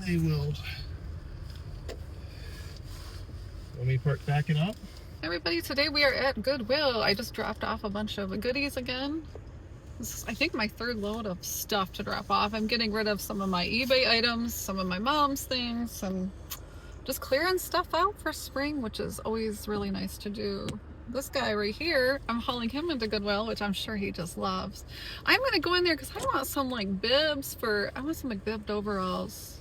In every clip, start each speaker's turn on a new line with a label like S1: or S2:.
S1: they will. Let me back it up.
S2: Everybody, today we are at Goodwill. I just dropped off a bunch of goodies again. This is, I think, my third load of stuff to drop off. I'm getting rid of some of my eBay items, some of my mom's things, and just clearing stuff out for spring, which is always really nice to do. This guy right here, I'm hauling him into Goodwill, which I'm sure he just loves. I'm gonna go in there because I want some like bibs I want some like bibbed overalls.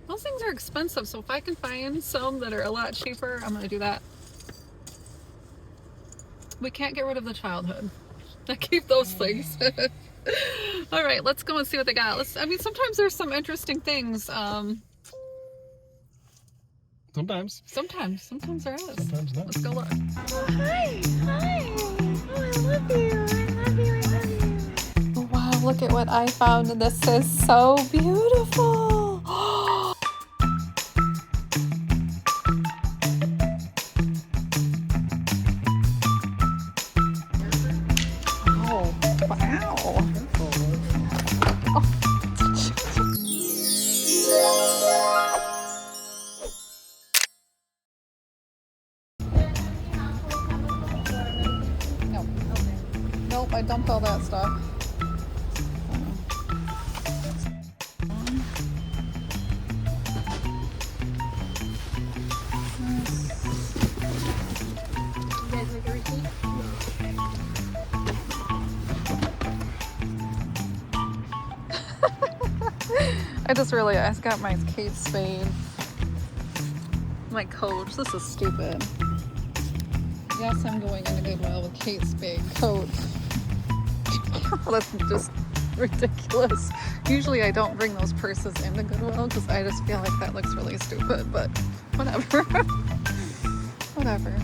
S2: Those things are expensive, so if I can find some that are a lot cheaper, I'm gonna do that. We can't get rid of the childhood. I keep those things. All right, let's go and see what they got. I mean, sometimes there's some interesting things.
S1: Sometimes
S2: there is.
S1: Sometimes not.
S2: Let's go look.
S3: Oh, hi. Oh, I love you.
S2: Wow, look at what I found. This is so beautiful. Nope, I dumped all that stuff.
S3: You guys like a receipt?
S2: I just realized I got my Kate Spade. My Coach. This is stupid. Yes, I'm going into Goodwill with Kate Spade Coach. That's just ridiculous. Usually I don't bring those purses into Goodwill because I just feel like that looks really stupid, but whatever. Whatever.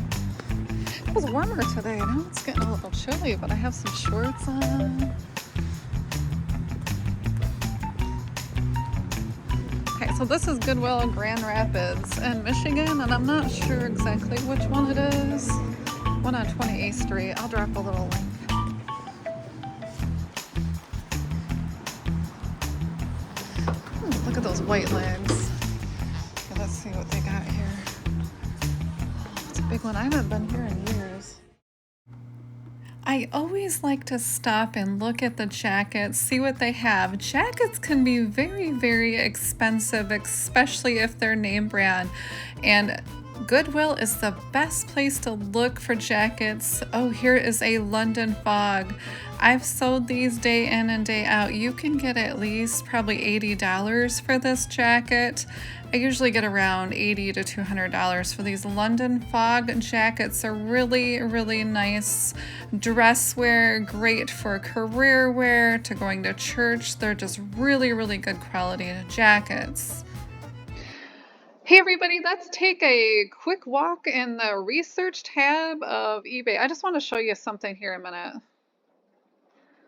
S2: It was warmer today. Now it's getting a little chilly, but I have some shorts on. Okay, so this is Goodwill Grand Rapids in Michigan, and I'm not sure exactly which one it is. One on 28th Street. I'll drop a little link. Ooh, look at those white legs. Okay, let's see what they got here. It's a big one. I haven't been here in years. I always like to stop and look at the jackets, see what they have. Jackets can be very, very expensive, especially if they're name brand. And Goodwill is the best place to look for jackets. Oh, here is a London Fog. I've sold these day in and day out. You can get at least probably $80 for this jacket. I usually get around $80 to $200 for these London Fog jackets. Are really, really nice dress wear, great for career wear, to going to church. They're just really, really good quality jackets. Hey everybody, let's take a quick walk in the research tab of eBay. I just want to show you something here a minute.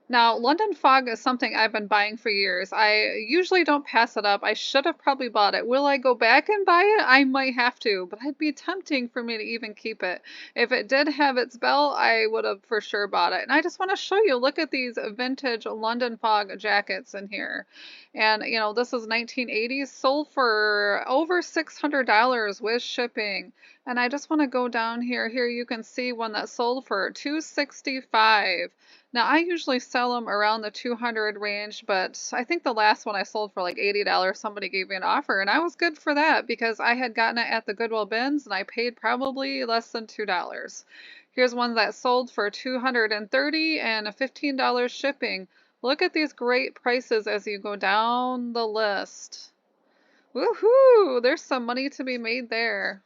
S2: Now, London Fog is something I've been buying for years. I usually don't pass it up. I should have probably bought it. Will I go back and buy it? I might have to, but it'd be tempting for me to even keep it. If it did have its bell, I would have for sure bought it. And I just want to show you, look at these vintage London Fog jackets in here. And, you know, this is 1980s, sold for over $600 with shipping. And I just want to go down here. Here you can see one that sold for $265. Now, I usually sell them around the $200 range, but I think the last one I sold for like $80, somebody gave me an offer, and I was good for that because I had gotten it at the Goodwill bins, and I paid probably less than $2. Here's one that sold for $230 and $15 shipping. Look at these great prices as you go down the list. Woohoo! There's some money to be made there.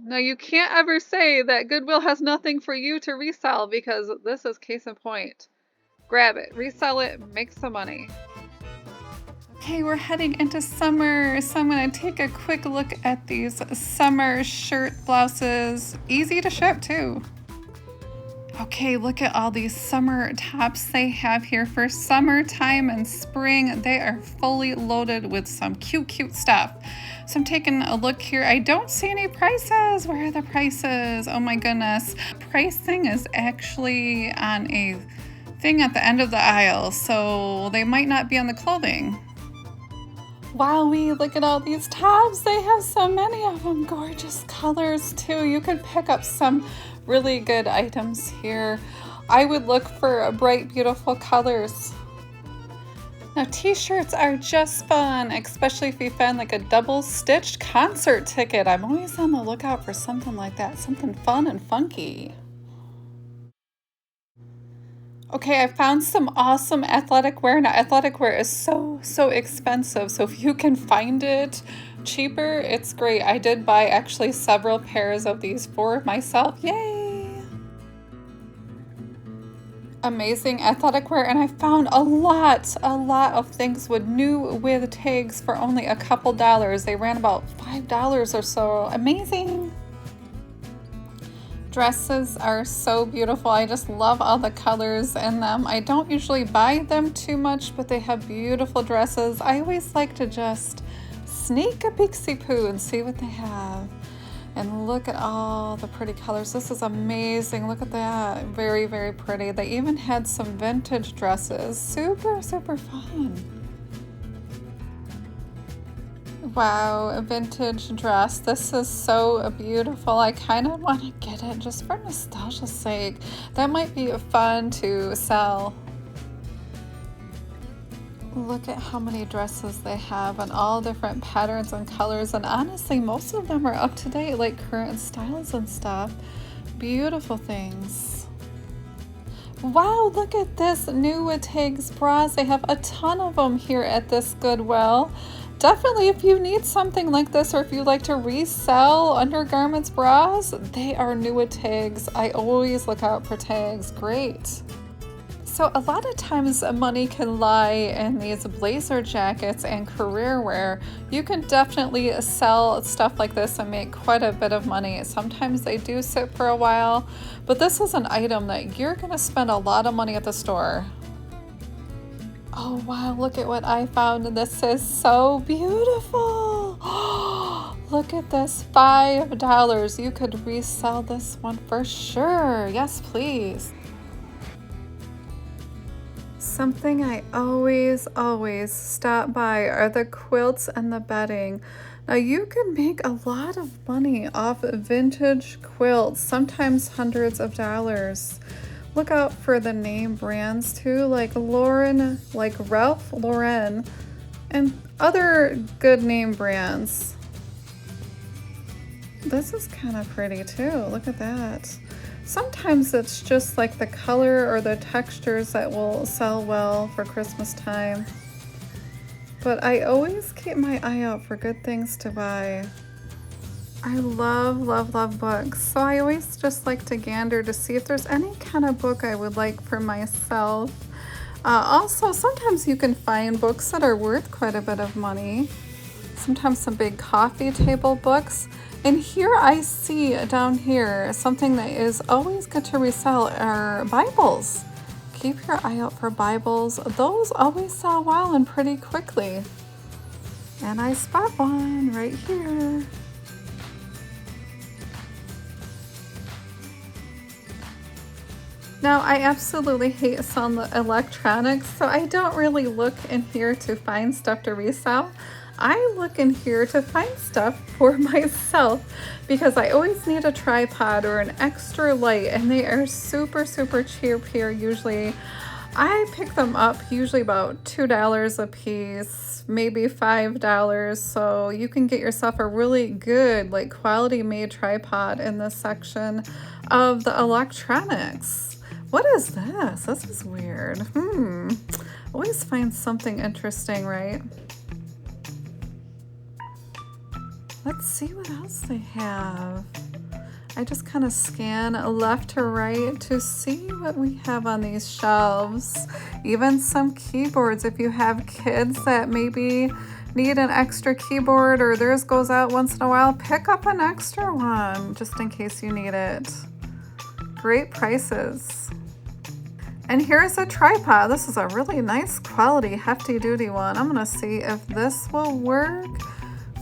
S2: Now, you can't ever say that Goodwill has nothing for you to resell because this is case in point. Grab it, resell it, make some money. Okay, we're heading into summer, so I'm going to take a quick look at these summer shirt blouses. Easy to ship too. Okay, look at all these summer tops they have here for summertime and spring. They are fully loaded with some cute stuff. So I'm taking a look here. I don't see any prices. Where are the prices? Oh my goodness. Pricing is actually on a thing at the end of the aisle, so they might not be on the clothing. Wowee, look at all these tops. They have so many of them. Gorgeous colors too. You can pick up some really good items here. I would look for bright, beautiful colors. Now t-shirts are just fun, especially if you find like a double stitched concert ticket. I'm always on the lookout for something like that, something fun and funky. Okay, I found some awesome athletic wear. Now athletic wear is so expensive, so if you can find it cheaper, it's great. I did buy actually several pairs of these for myself. Yay! Amazing athletic wear, and I found a lot of things with new with tags for only a couple dollars. They ran about $5 or so. Amazing. Dresses are so beautiful. I just love all the colors in them. I don't usually buy them too much, but they have beautiful dresses. I always like to just sneak a peek-see-poo and see what they have. And look at all the pretty colors. This is amazing. Look at that. Very pretty. They even had some vintage dresses. Super fun. Wow, a vintage dress. This is so beautiful. I kind of want to get it just for nostalgia's sake. That might be fun to sell. Look at how many dresses they have and all different patterns and colors, and honestly most of them are up to date, like current styles and stuff. Beautiful things. Wow, look at this new tags bras. They have a ton of them here at this Goodwill. Definitely if you need something like this, or if you like to resell undergarments bras, they are new tags. I always look out for tags. Great. So a lot of times money can lie in these blazer jackets and career wear. You can definitely sell stuff like this and make quite a bit of money. Sometimes they do sit for a while, but this is an item that you're gonna spend a lot of money at the store. Oh wow, look at what I found. This is so beautiful. Look at this, $5. You could resell this one for sure. Yes, please. Something I always stop by are the quilts and the bedding. Now you can make a lot of money off vintage quilts, sometimes hundreds of dollars. Look out for the name brands too, like Ralph Lauren, and other good name brands. This is kind of pretty too. Look at that. Sometimes it's just like the color or the textures that will sell well for Christmas time. But I always keep my eye out for good things to buy. I love books. So I always just like to gander to see if there's any kind of book I would like for myself. Also, sometimes you can find books that are worth quite a bit of money. Sometimes some big coffee table books. And here I see down here something that is always good to resell are Bibles. Keep your eye out for Bibles. Those always sell well and pretty quickly. And I spot one right here. Now I absolutely hate selling the electronics, so I don't really look in here to find stuff to resell. I look in here to find stuff for myself because I always need a tripod or an extra light, and they are super cheap here usually. I pick them up usually about $2 a piece, maybe $5, so you can get yourself a really good like quality made tripod in this section of the electronics. What is this? This is weird. Always find something interesting, right? Let's see what else they have. I just kind of scan left to right to see what we have on these shelves. Even some keyboards if you have kids that maybe need an extra keyboard or theirs goes out once in a while, pick up an extra one just in case you need it. Great prices. And here's a tripod. This is a really nice quality hefty duty one. I'm gonna see if this will work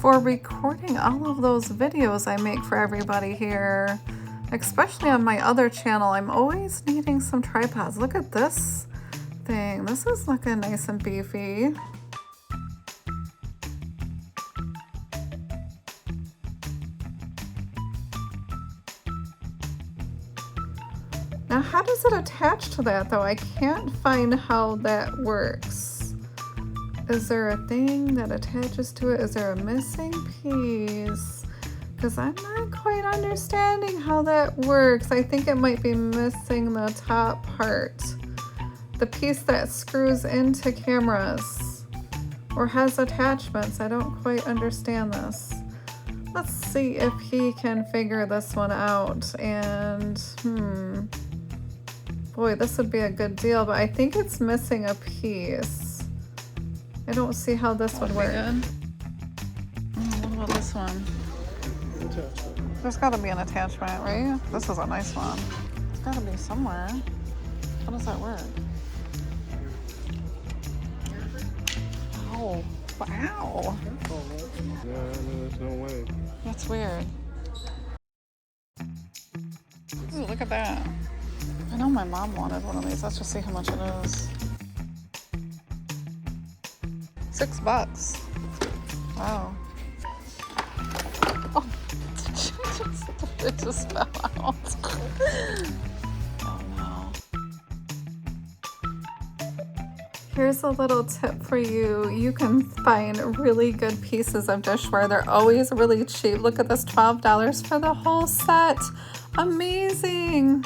S2: for recording all of those videos I make for everybody here, especially on my other channel. I'm always needing some tripods. Look at this thing. This is looking nice and beefy. Now, how does it attach to that though? I can't find how that works. Is there a thing that attaches to it? Is there a missing piece? Because I'm not quite understanding how that works. I think it might be missing the top part. The piece that screws into cameras or has attachments. I don't quite understand this. Let's see if he can figure this one out. And boy, this would be a good deal, but I think it's missing a piece. I don't see how this would work. What about this one?
S1: Attachment.
S2: There's got to be an attachment, right? This is a nice one. It's got to be somewhere. How does that work? Oh, wow.
S1: Yeah, there's no way.
S2: That's weird. Ooh, look at that. I know my mom wanted one of these. Let's just see how much it is. $6. Wow. Oh, it just fell out. Oh no. Here's a little tip for you. You can find really good pieces of dishware. They're always really cheap. Look at this, $12 for the whole set. Amazing.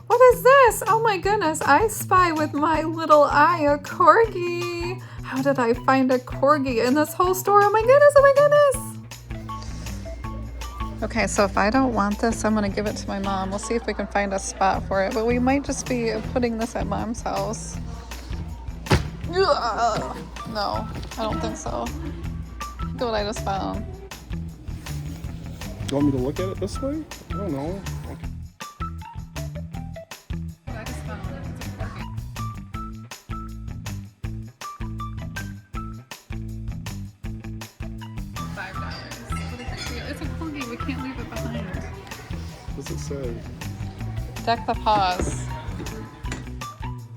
S2: What is this? Oh my goodness, I spy with my little eye a corgi. How did I find a corgi in this whole store? Oh my goodness, oh my goodness. Okay, so if I don't want this, I'm gonna give it to my mom. We'll see if we can find a spot for it, but we might just be putting this at mom's house. Ugh. No, I don't think so. Look at what I just found.
S1: You want me to look at it this way? I don't know.
S2: I just found it's a corgi. $5. What a great deal. It's a corgi. We can't leave it behind.
S1: What does it say?
S2: Deck the paws.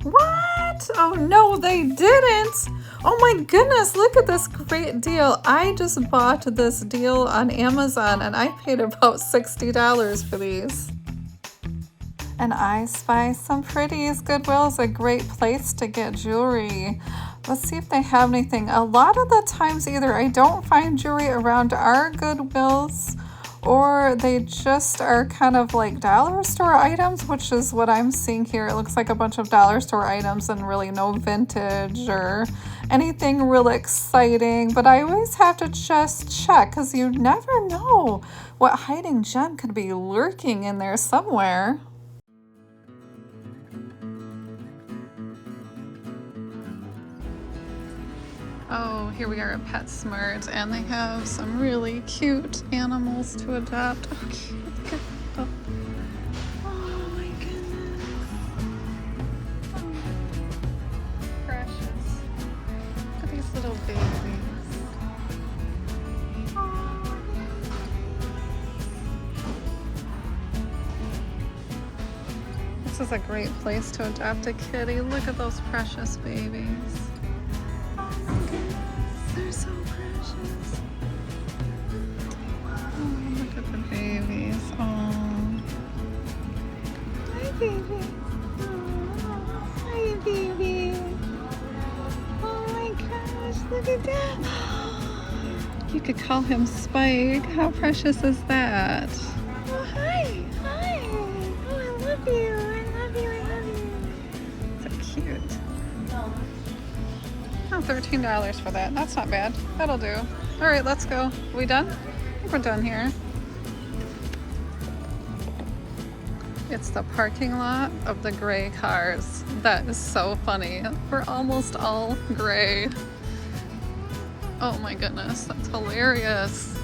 S2: What? Oh no, they didn't. Oh my goodness, look at this great deal. I just bought this deal on Amazon and I paid about $60 for these. And I spy some pretties. Goodwill is a great place to get jewelry. Let's see if they have anything. A lot of the times either I don't find jewelry around our Goodwills or they just are kind of like dollar store items, which is what I'm seeing here. It looks like a bunch of dollar store items and really no vintage or anything real exciting. But I always have to just check because you never know what hiding gem could be lurking in there somewhere. Oh, here we are at PetSmart, and they have some really cute animals to adopt. Oh, cute. Look at that. Oh, my goodness. Oh, precious. Look at these little babies. Oh, this is a great place to adopt a kitty. Look at those precious babies. They're so precious. Oh, look at the babies. Oh. Hi, baby. Oh, hi, baby. Oh my gosh, look at that. You could call him Spike. How precious is that? Oh, hi. Hi. Oh, I love you. I love you. I love you. So cute. Oh, $13 for that. That's not bad. That'll do. All right, let's go. Are we done? I think we're done here. It's the parking lot of the gray cars. That is so funny. We're almost all gray. Oh my goodness, that's hilarious.